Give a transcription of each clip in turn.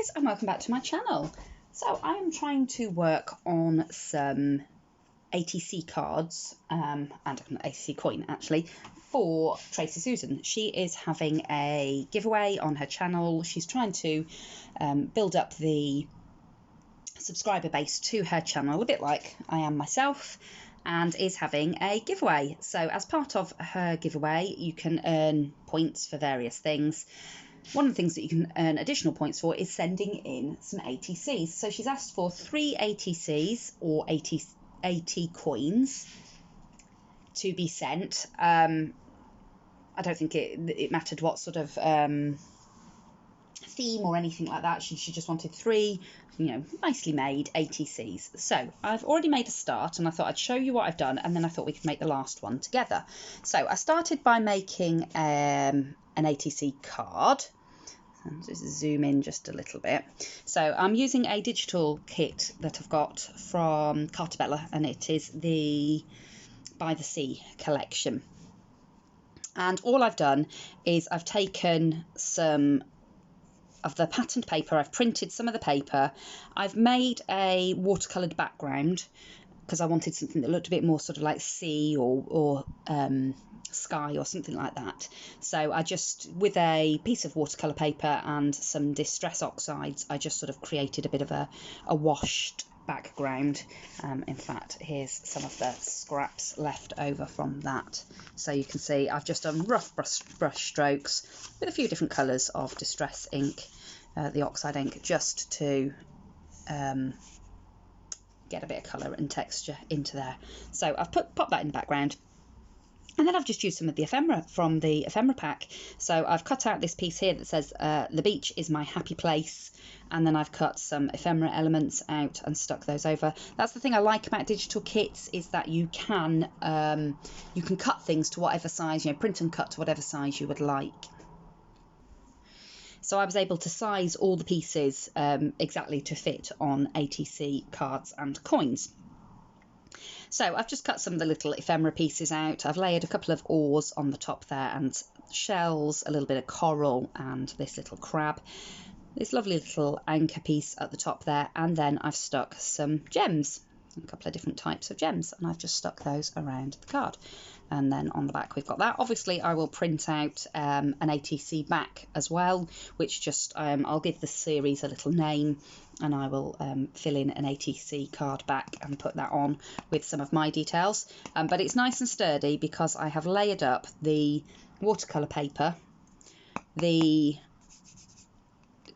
guys, and welcome back to my channel. So I am trying to work on some ATC cards and an ATC coin actually for Tracy Susan. She is having a giveaway on her channel. She's trying to build up the subscriber base to her channel, a bit like I am myself, and is having a giveaway. So as part of her giveaway, you can earn points for various things. One of the things that you can earn additional points for is sending in some ATCs. So she's asked for 3 ATCs or AT coins to be sent. I don't think it mattered what sort of theme or anything like that. She just wanted 3, nicely made ATCs. So I've already made a start, and I thought I'd show you what I've done, and then I thought we could make the last one together. So I started by making an ATC card. And just zoom in just a little bit. So I'm using a digital kit that I've got from Cardmaking, and it is the By the Sea collection. And all I've done is I've taken some of the patterned paper, I've printed some of the paper, I've made a watercoloured background because I wanted something that looked a bit more sort of like sea or sky or something like that. So I just, with a piece of watercolour paper and some distress oxides, I just sort of created a bit of a washed background. In fact, here's some of the scraps left over from that. So you can see I've just done rough brush strokes with a few different colours of distress ink, the oxide ink, just to get a bit of colour and texture into there. So I've popped that in the background. And then I've just used some of the ephemera from the ephemera pack. So I've cut out this piece here that says, the beach is my happy place. And then I've cut some ephemera elements out and stuck those over. That's the thing I like about digital kits, is that you can cut things to whatever size, print and cut to whatever size you would like. So I was able to size all the pieces exactly to fit on ATC cards and coins. So I've just cut some of the little ephemera pieces out. I've layered a couple of oars on the top there, and shells, a little bit of coral, and this little crab. This lovely little anchor piece at the top there, and then I've stuck some gems, a couple of different types of gems, and I've just stuck those around the card. And then on the back we've got that. Obviously I will print out an ATC back as well, which just I'll give the series a little name, and I will fill in an ATC card back and put that on with some of my details. But it's nice and sturdy because I have layered up the watercolour paper, the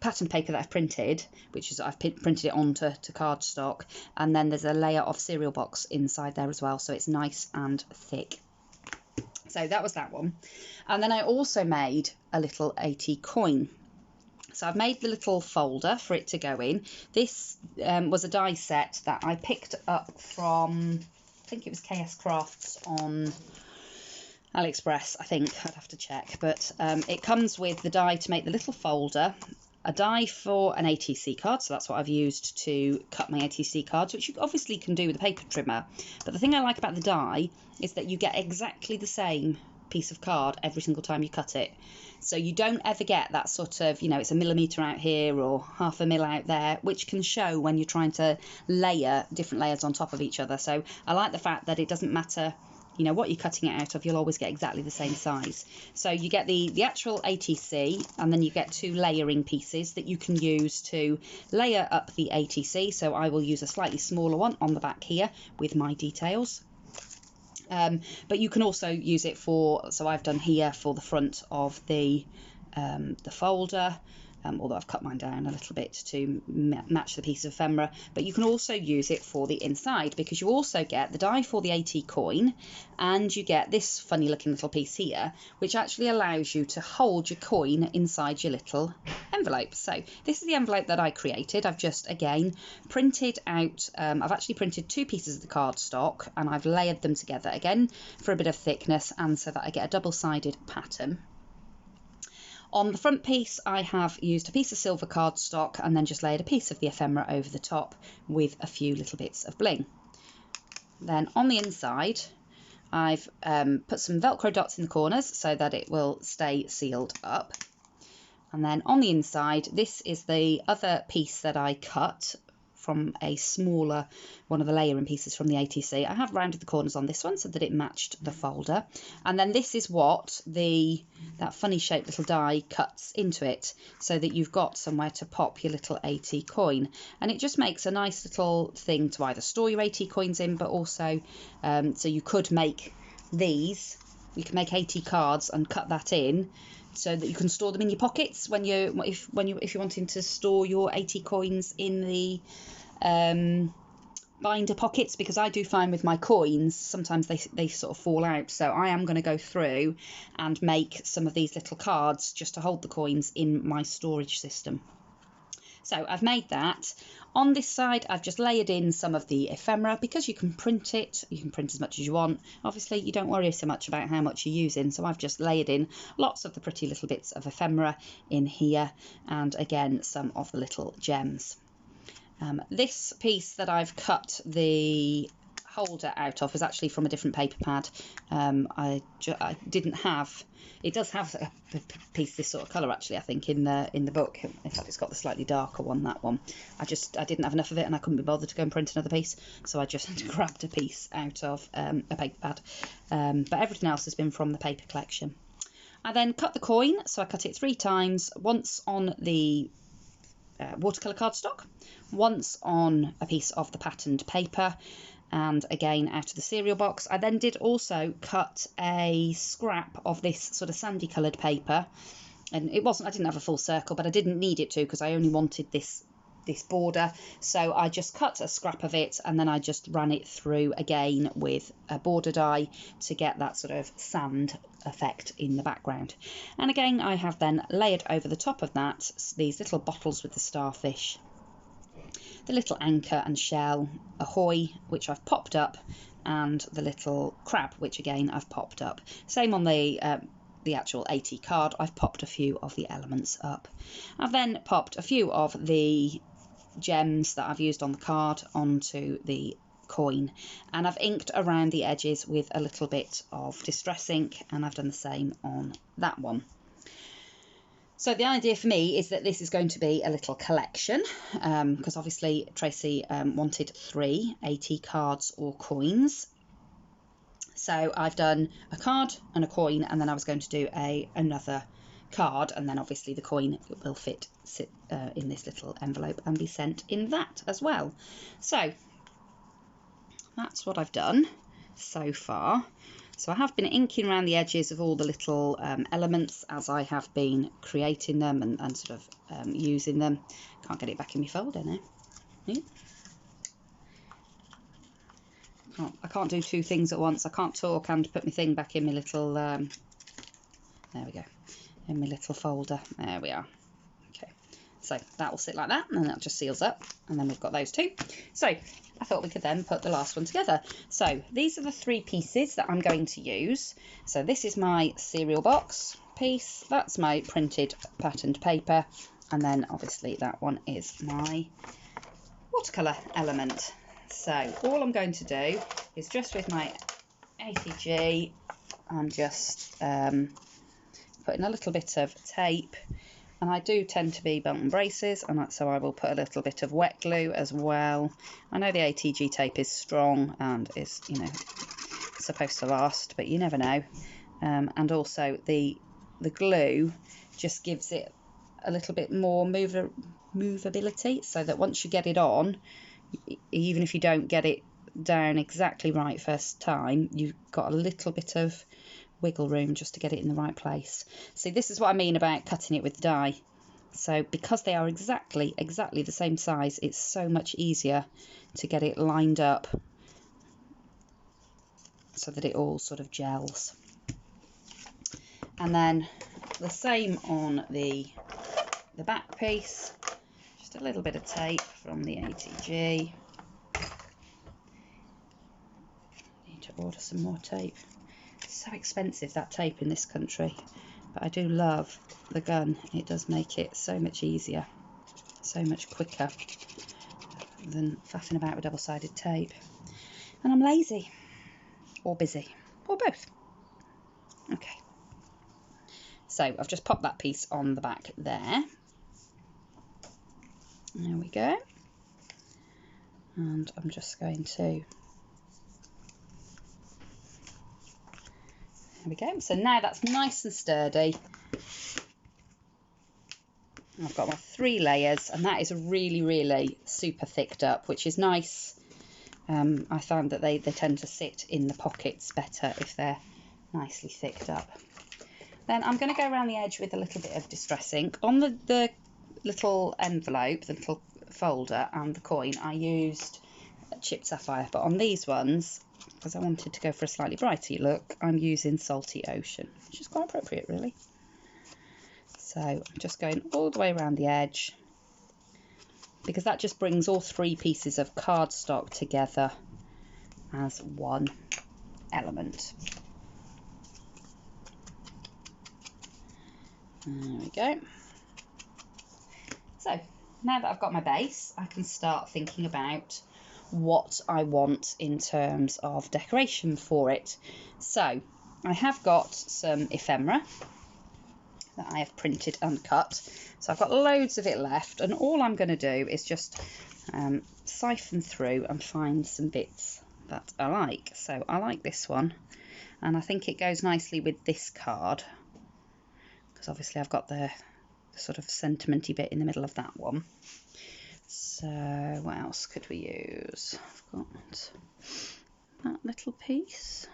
pattern paper that I've printed, which is I've printed it onto cardstock, and then there's a layer of cereal box inside there as well, so it's nice and thick. So that was that one. And then I also made a little AT coin. So I've made the little folder for it to go in. This was a die set that I picked up from, I think it was KS Crafts on AliExpress, I think. I'd have to check. But it comes with the die to make the little folder, a die for an ATC card, so that's what I've used to cut my ATC cards, which you obviously can do with a paper trimmer. But the thing I like about the die is that you get exactly the same piece of card every single time you cut it. So you don't ever get that sort of, it's a millimetre out here or half a mil out there, which can show when you're trying to layer different layers on top of each other. So I like the fact that it doesn't matter what you're cutting it out of, you'll always get exactly the same size. So you get the actual ATC, and then you get 2 layering pieces that you can use to layer up the ATC. So I will use a slightly smaller one on the back here with my details. But you can also use it for, so I've done here for the front of the folder, although I've cut mine down a little bit to match the piece of ephemera. But you can also use it for the inside, because you also get the die for the AT coin, and you get this funny looking little piece here, which actually allows you to hold your coin inside your little envelope. So this is the envelope that I created. I've just, again, printed out, I've actually printed 2 pieces of the cardstock, and I've layered them together, again, for a bit of thickness, and so that I get a double-sided pattern. On the front piece, I have used a piece of silver cardstock and then just layered a piece of the ephemera over the top with a few little bits of bling. Then on the inside, I've put some Velcro dots in the corners so that it will stay sealed up. And then on the inside, this is the other piece that I cut from a smaller, one of the layering pieces from the ATC. I have rounded the corners on this one so that it matched the folder. And then this is what that funny shaped little die cuts into it, so that you've got somewhere to pop your little AT coin. And it just makes a nice little thing to either store your AT coins in, but also, so you could make these, you can make AT cards and cut that in, so that you can store them in your pockets when if you're wanting to store your AT coins in the binder pockets, because I do find with my coins sometimes they sort of fall out. So I am going to go through and make some of these little cards just to hold the coins in my storage system. So I've made that. On this side, I've just layered in some of the ephemera, because you can print it. You can print as much as you want. Obviously, you don't worry so much about how much you're using. So I've just layered in lots of the pretty little bits of ephemera in here. And again, some of the little gems. This piece that I've cut the holder out of was actually from a different paper pad. I didn't have, it does have a piece this sort of colour actually, I think, in the book. In fact, it's got the slightly darker one, that one. I didn't have enough of it and I couldn't be bothered to go and print another piece, so I just grabbed a piece out of a paper pad. But everything else has been from the paper collection. I then cut the coin, so I cut it 3 times, once on the watercolour cardstock, once on a piece of the patterned paper, and again out of the cereal box. I then did also cut a scrap of this sort of sandy coloured paper, and I didn't have a full circle, but I didn't need it to, because I only wanted this border. So I just cut a scrap of it, and then I just ran it through again with a border die to get that sort of sand effect in the background. And again, I have then layered over the top of that these little bottles with the starfish, the little anchor and shell, ahoy, which I've popped up, and the little crab, which again I've popped up. Same on the actual AT card, I've popped a few of the elements up. I've then popped a few of the gems that I've used on the card onto the coin, and I've inked around the edges with a little bit of distress ink, and I've done the same on that one. So the idea for me is that this is going to be a little collection, because obviously Tracy wanted 3 AT cards or coins. So I've done a card and a coin, and then I was going to do another card, and then obviously the coin will sit in this little envelope and be sent in that as well. So that's what I've done so far. So I have been inking around the edges of all the little elements as I have been creating them and sort of using them. Can't get it back in my folder now. I can't do 2 things at once. I can't talk and put my thing back in my little, there we go, in my little folder. There we are. Okay, so that will sit like that, and that just seals up, and then we've got those 2. So I thought we could then put the last one together. So these are the 3 pieces that I'm going to use. So this is my cereal box piece, that's my printed patterned paper, and then obviously that one is my watercolour element. So all I'm going to do is just with my ATG, I'm just putting a little bit of tape, and I do tend to be belt and braces, and so I will put a little bit of wet glue as well. I know the ATG tape is strong and is, you know, supposed to last, but you never know. And also the glue just gives it a little bit more movability, so that once you get it on, even if you don't get it down exactly right first time, you've got a little bit of wiggle room just to get it in the right place. See, this is what I mean about cutting it with the die. So because they are exactly the same size, it's so much easier to get it lined up so that it all sort of gels. And then the same on the back piece. Just a little bit of tape from the ATG. Need to order some more tape. It's so expensive, that tape in this country, but I do love the gun. It does make it so much easier, so much quicker than faffing about with double-sided tape. And I'm lazy, or busy, or both. Okay. So I've just popped that piece on the back there. There we go. And I'm just going to, there we go. So now that's nice and sturdy. I've got my 3 layers, and that is really, really super thicked up, which is nice. I found that they tend to sit in the pockets better if they're nicely thicked up. Then I'm going to go around the edge with a little bit of Distress ink. On the little envelope, the little folder and the coin, I used chipped sapphire, but on these ones, because I wanted to go for a slightly brighter look, I'm using Salty Ocean, which is quite appropriate really. So I'm just going all the way around the edge, because that just brings all 3 pieces of cardstock together as one element. There we go. So now that I've got my base, I can start thinking about what I want in terms of decoration for it. So I have got some ephemera that I have printed and cut. So I've got loads of it left, and all I'm going to do is just siphon through and find some bits that I like. So I like this one, and I think it goes nicely with this card, because obviously I've got the sort of sentimenty bit in the middle of that one. So what else could we use? I've got that little piece.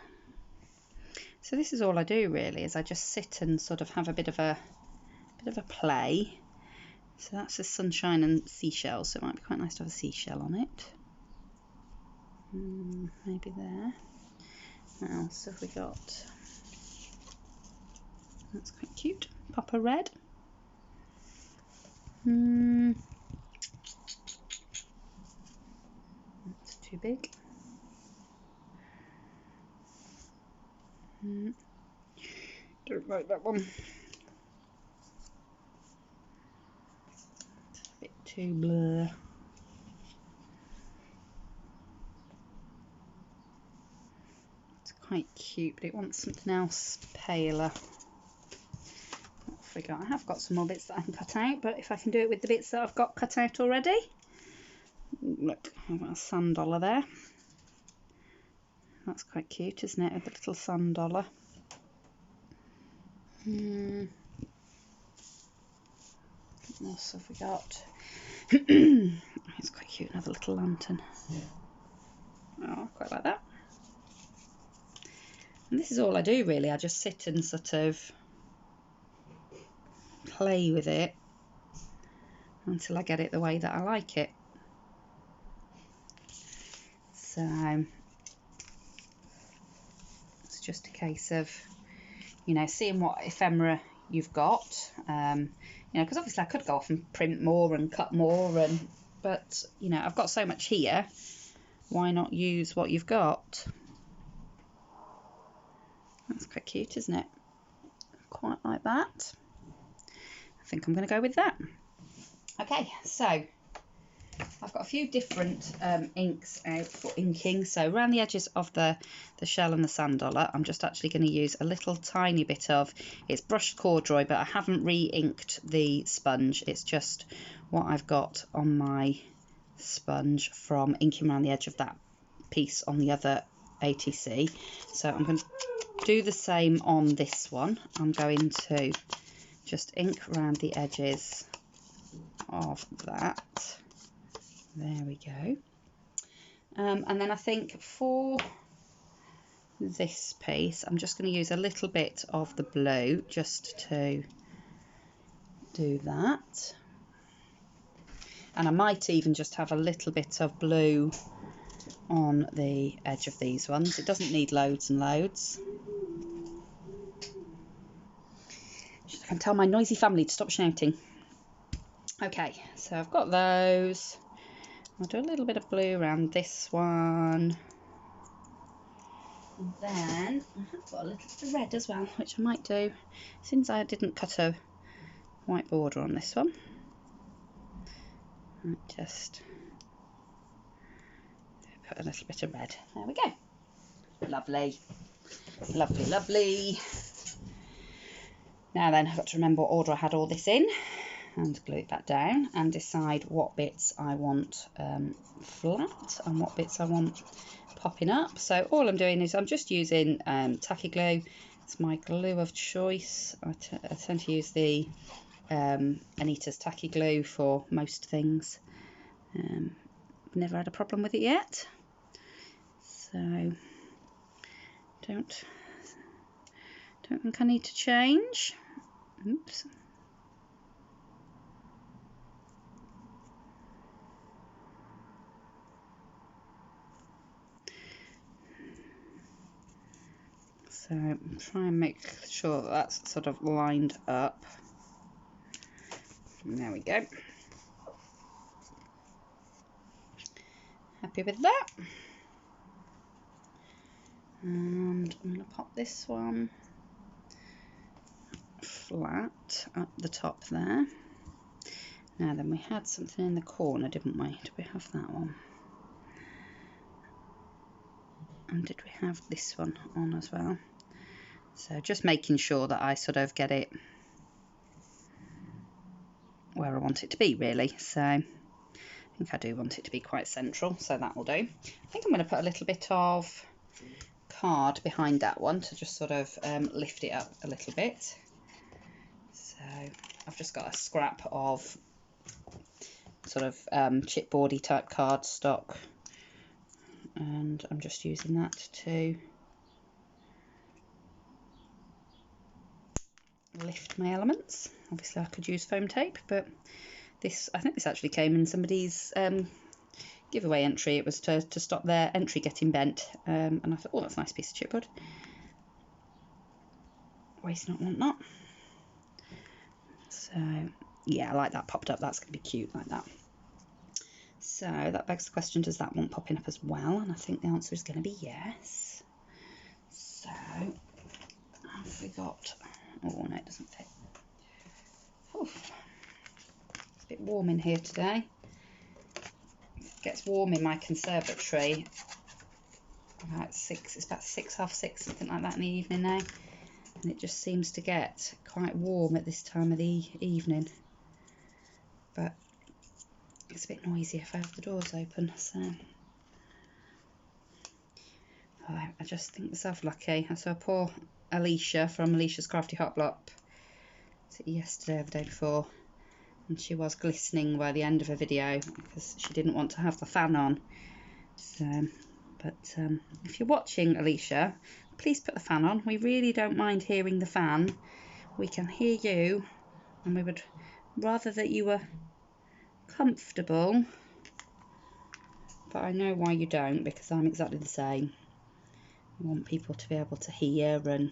So this is all I do really, is I just sit and sort of have a bit of a play. So that's a sunshine and seashell, so it might be quite nice to have a seashell on it. Maybe there. What else have we got? That's quite cute. Pop a red. That's too big. Don't like that one. It's a bit too blur. It's quite cute, but it wants something else paler. I forgot, I have got some more bits that I can cut out, but if I can do it with the bits that I've got cut out already. Look, I've got a sand dollar there. That's quite cute, isn't it, with the little sand dollar. What else have we got? It's quite cute, another little lantern. Oh, quite like that. And this is all I do really, I just sit and sort of play with it until I get it the way that I like it. So it's just a case of, you know, seeing what ephemera you've got, you know, because obviously I could go off and print more and cut more, but you know, I've got so much here, why not use what you've got? That's quite cute, isn't it? Quite like that. I think I'm going to go with that. Okay, so I've got a few different inks out for inking. So around the edges of the shell and the sand dollar, I'm just actually going to use a little tiny bit of, it's brushed corduroy, but I haven't re-inked the sponge. It's just what I've got on my sponge from inking around the edge of that piece on the other ATC. So I'm going to do the same on this one. I'm going to just ink around the edges of that. There we go. And then I think for this piece, I'm just going to use a little bit of the blue just to do that. And I might even just have a little bit of blue on the edge of these ones. It doesn't need loads and loads. I can tell my noisy family to stop shouting. Okay, so I've got those. I'll do a little bit of blue around this one. And then I've got a little bit of red as well, which I might do, since I didn't cut a white border on this one. And just put a little bit of red. There we go. Lovely. Lovely, lovely. Now then, I've got to remember what order I had all this in and glue it back down and decide what bits I want flat and what bits I want popping up. So all I'm doing is I'm just using tacky glue. It's my glue of choice. I tend to use the Anita's tacky glue for most things. Never had a problem with it yet, so don't think I need to change. Oops. So try and make sure that that's sort of lined up. And there we go. Happy with that. And I'm going to pop this one flat up the top there. Now then, we had something in the corner, didn't we? Did we have that one? And did we have this one on as well? So just making sure that I sort of get it where I want it to be, really. So I think I do want it to be quite central, so that will do. I think I'm going to put a little bit of card behind that one to just sort of lift it up a little bit. So I've just got a scrap of sort of chipboardy type cardstock, and I'm just using that to lift my elements. Obviously I could use foam tape, but this, I think this actually came in somebody's giveaway entry. It was to stop their entry getting bent, and I thought, oh, that's a nice piece of chipboard. Waste not, want not. So yeah, I like that popped up. That's going to be cute like that. So that begs the question, does that want popping up as well? And I think the answer is going to be yes. So have we got, oh no, it doesn't fit. Oof. It's a bit warm in here today. It gets warm in my conservatory about 6, it's about 6, half 6, something like that in the evening now. And it just seems to get quite warm at this time of the evening. But it's a bit noisy if I have the doors open, so I just think myself lucky. I saw poor Alicia from Alicia's Crafty Hot Block yesterday or the day before, and she was glistening by the end of her video because she didn't want to have the fan on. So, but if you're watching, Alicia, please put the fan on. We really don't mind hearing the fan. We can hear you, and we would rather that you were comfortable, but I know why you don't, because I'm exactly the same. You want people to be able to hear, and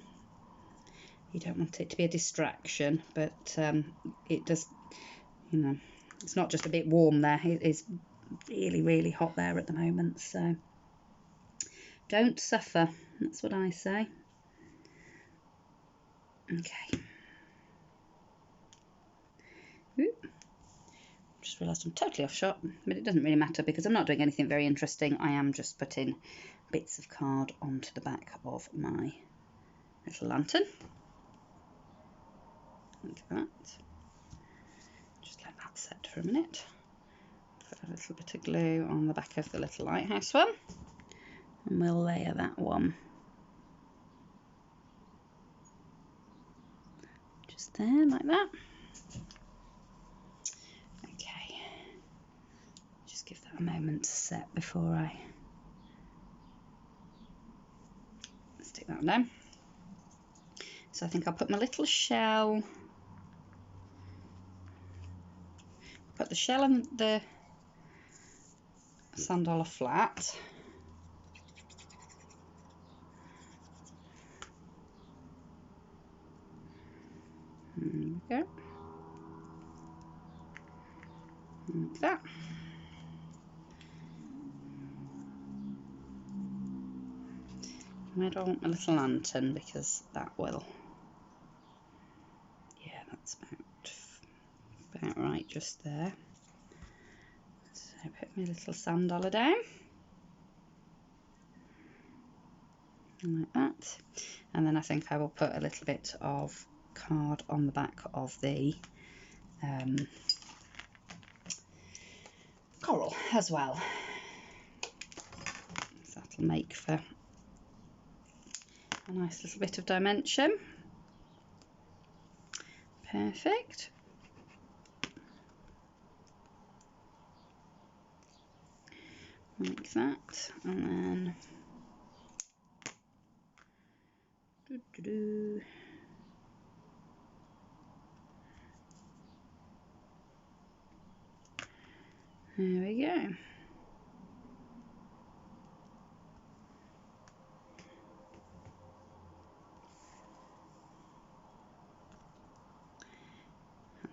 you don't want it to be a distraction, but it does, you know, it's not just a bit warm there, it is really, really hot there at the moment, so don't suffer, that's what I say. Okay. Oop. Just realised I'm totally off shot, but it doesn't really matter because I'm not doing anything very interesting. I am just putting bits of card onto the back of my little lantern. Like that. Just let that set for a minute. Put a little bit of glue on the back of the little lighthouse one, and we'll layer that one just there like that. Okay, just give that a moment to set before I stick that down. So I think I'll put my little shell, put the shell and the sand dollar flat. There we go. Like that. I don't want my little lantern because that will, yeah, that's about right just there. So put my little sand dollar down. Like that. And then I think I will put a little bit of card on the back of the coral as well. So that'll make for a nice little bit of dimension. Perfect. Like that, and then there we go.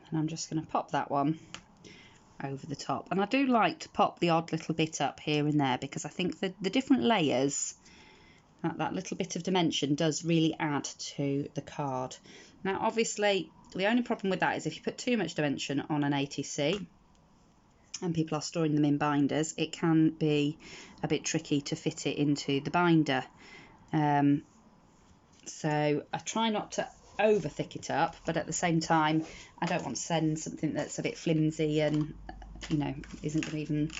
And I'm just going to pop that one over the top, and I do like to pop the odd little bit up here and there because I think the different layers, that little bit of dimension does really add to the card. Now obviously the only problem with that is if you put too much dimension on an ATC and people are storing them in binders, it can be a bit tricky to fit it into the binder. So I try not to over thick it up, but at the same time I don't want to send something that's a bit flimsy and, you know, isn't going to even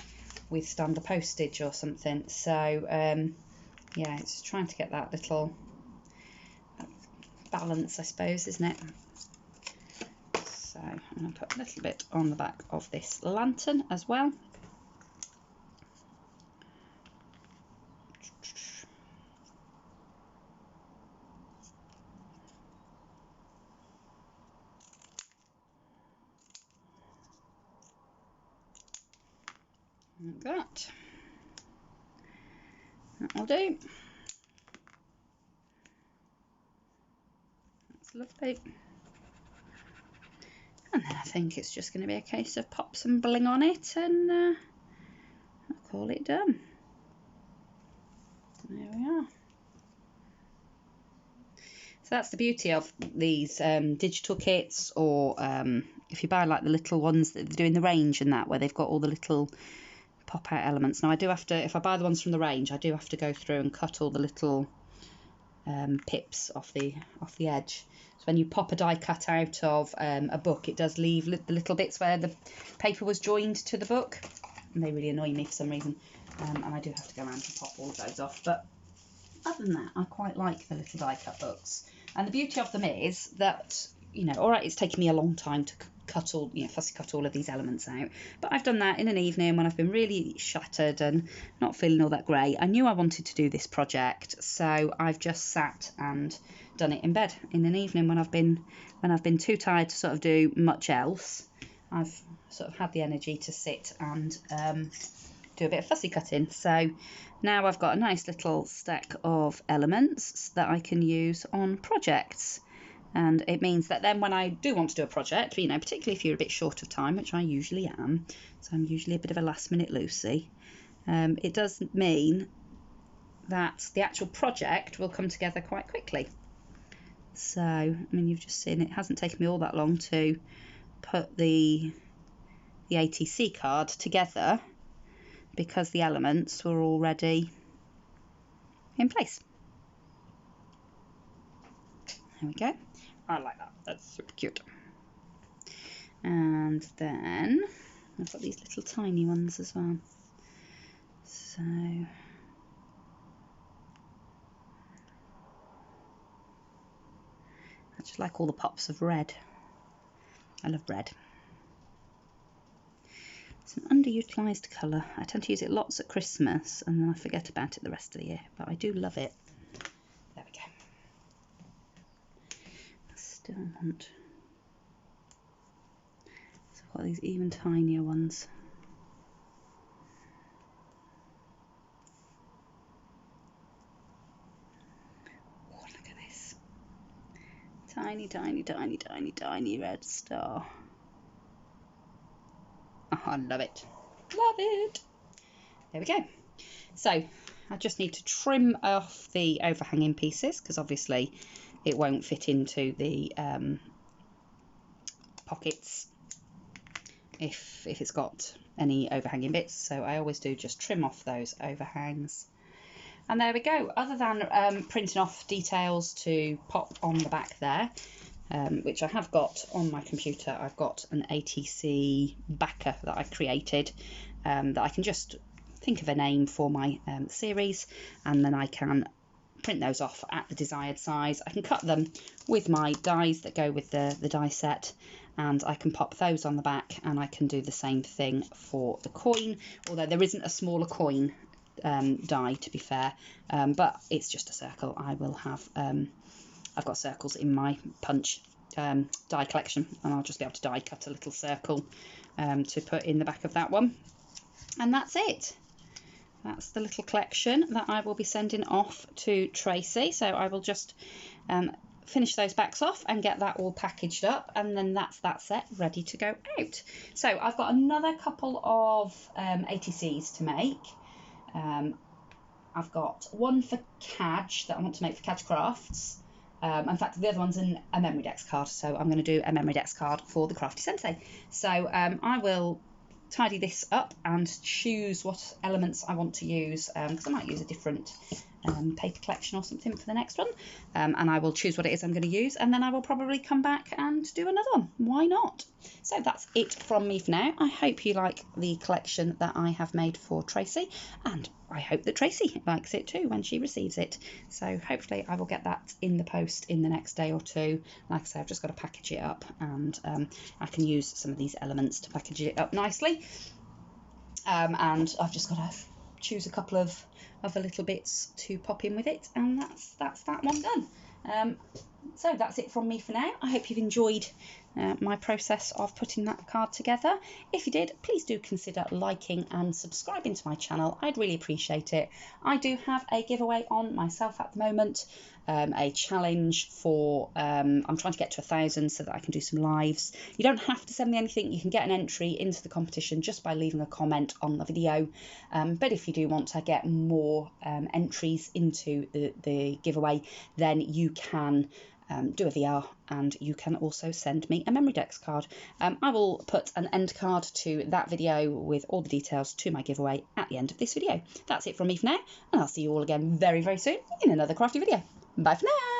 withstand the postage or something. So yeah, it's trying to get that little balance, I suppose, isn't it? So I'm going to put a little bit on the back of this lantern as well. Like that. That'll do. That's lovely. And then I think it's just going to be a case of pop some bling on it and I'll call it done. There we are. So that's the beauty of these digital kits, or if you buy like the little ones that they do in the range and that, where they've got all the little pop out elements. Now I do have to, if I buy the ones from the range, I do have to go through and cut all the little pips off the edge. So when you pop a die cut out of a book, it does leave the little bits where the paper was joined to the book, and they really annoy me for some reason, and I do have to go around and pop all of those off. But other than that, I quite like the little die cut books, and the beauty of them is that, you know, all right, it's taken me a long time to cut all, you know, fussy cut all of these elements out, but I've done that in an evening when I've been really shattered and not feeling all that great. I knew I wanted to do this project, so I've just sat and done it in bed in an evening when I've been too tired to sort of do much else. I've sort of had the energy to sit and do a bit of fussy cutting. So now I've got a nice little stack of elements that I can use on projects. And it means that then when I do want to do a project, you know, particularly if you're a bit short of time, which I usually am, so I'm usually a bit of a last minute Lucy, it does mean that the actual project will come together quite quickly. So, I mean, you've just seen it hasn't taken me all that long to put the ATC card together because the elements were already in place. There we go. I like that. That's super cute. And then I've got these little tiny ones as well. So I just like all the pops of red. I love red. It's an underutilised colour. I tend to use it lots at Christmas and then I forget about it the rest of the year, but I do love it. There we go. I still want... So I've got these even tinier ones. Oh, look at this. Tiny, tiny, tiny, tiny, tiny red star. Oh, I love it. Love it. There we go. So I just need to trim off the overhanging pieces because obviously it won't fit into the pockets if it's got any overhanging bits. So I always do just trim off those overhangs. And there we go. Other than printing off details to pop on the back there, which I have got on my computer. I've got an Atc Backer that I created, that I can just think of a name for my series, and then I can print those off at the desired size. I can cut them with my dies that go with the die set, and I can pop those on the back, and I can do the same thing for the coin, although there isn't a smaller coin die, to be fair, but it's just a circle. I will have I've got circles in my punch die collection, and I'll just be able to die cut a little circle to put in the back of that one, and that's it. That's the little collection that I will be sending off to Tracy. So I will just finish those backs off and get that all packaged up, and then that's that set ready to go out. So I've got another couple of ATCs to make. I've got one for Cadge that I want to make for Cadge Crafts. In fact, the other one's a Memory Dex card, so I'm going to do a Memory Dex card for the Crafty Sensei. So I will tidy this up and choose what elements I want to use, because I might use a different paper collection or something for the next one, and I will choose what it is I'm going to use, and then I will probably come back and do another one. Why not? So that's it from me for now. I hope you like the collection that I have made for Tracy, and I hope that Tracy likes it too when she receives it. So hopefully I will get that in the post in the next day or two. Like I say, I've just got to package it up, and I can use some of these elements to package it up nicely, and I've just got to choose a couple of other little bits to pop in with it, and that's that one done. So that's it from me for now. I hope you've enjoyed my process of putting that card together. If you did, please do consider liking and subscribing to my channel. I'd really appreciate it. I do have a giveaway on myself at the moment, a challenge for I'm trying to get to 1,000 so that I can do some lives. You don't have to send me anything. You can get an entry into the competition just by leaving a comment on the video, but if you do want to get more entries into the giveaway, then you can do a VR, and you can also send me a Memory Dex card. I will put an end card to that video with all the details to my giveaway at the end of this video. That's it from me for now, and I'll see you all again very, very soon in another crafty video. Bye for now.